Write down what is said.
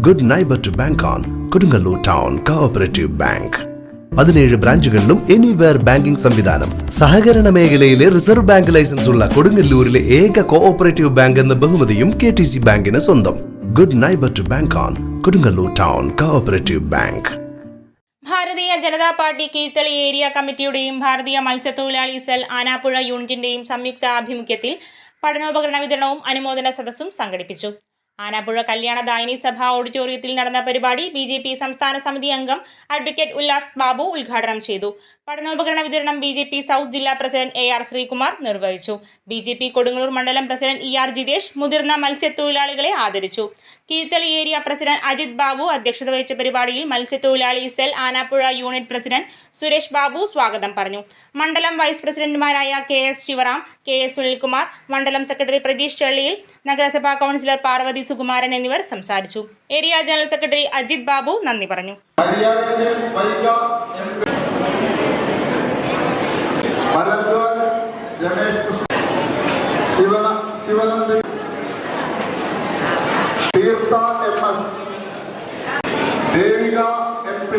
Good neighbor to bank on. Kodungalur Town Cooperative Bank. 17 ബ്രാഞ്ചുകളിലും anywhere banking സംവിധാനം. സഹകരണ മേഖലയിലെ റിസർവ് ബാങ്ക് ലൈസൻസ് ഉള്ള കൊടുങ്ങല്ലൂരിലെ ഏക കോഓപ്പറേറ്റീവ് ബാങ്ക് എന്ന ബഹുമതിയും KTC ബാങ്കിന് സ്വന്തം. Good neighbor to bank on. Kodungalur Town Cooperative Bank. Bharatiya Janata party Keezhthali area കമ്മിറ്റിയുടെയും ഭാരതീയ മത്സ്യത്തൊഴിലാളി സെൽ ആനാപ്പുഴ യൂണിറ്റിന്റെയും സംയുക്ത ആഭിമുഖ്യത്തിൽ പഠനോപകരണ വിതരണവും അനുമോദന സദസ്സും സംഘടിപ്പിച്ചു. ആനാപ്പുഴ കല്യാണദായിനി സഭ ഓഡിറ്റോറിയത്തിൽ നടന്ന പരിപാടി BJP സംസ്ഥാന സമിതി അംഗം അഡ്വക്കേറ്റ് ഉല്ലാസ് ബാബു ഉദ്ഘാടനം ചെയ്തു. പഠനോപകരണ വിതരണം BJP സൗത്ത് ജില്ലാ പ്രസിഡന്റ് AR ശ്രീകുമാർ നിർവഹിച്ചു. BJP കൊടുങ്ങല്ലൂർ മണ്ഡലം പ്രസിഡന്റ് ER ജിതേഷ് മുതിർന്ന മത്സ്യത്തൊഴിലാളികളെ ആദരിച്ചു. കീഴ്ത്തളി ഏരിയ പ്രസിഡന്റ് അജിത് ബാബു അധ്യക്ഷത വഹിച്ച പരിപാടിയിൽ മത്സ്യത്തൊഴിലാളി cell Anappuzha unit president Suresh Babu സ്വാഗതം പറഞ്ഞു. മണ്ഡലം വൈസ് പ്രസിഡന്റുമാരായ KS ശിവറാം, KS സുനിൽകുമാർ, മണ്ഡലം സെക്രട്ടറി പ്രതീഷ് ചള്ളിയിൽ, നഗരസഭാ കൗൺസിലർ പാർവതി സുകുമാരൻ എന്നിവർ സംസാരിച്ചു. Area general secretary Ajith Babu നന്ദി പറഞ്ഞു. തീർത്ഥ MS, ദേവിക MP,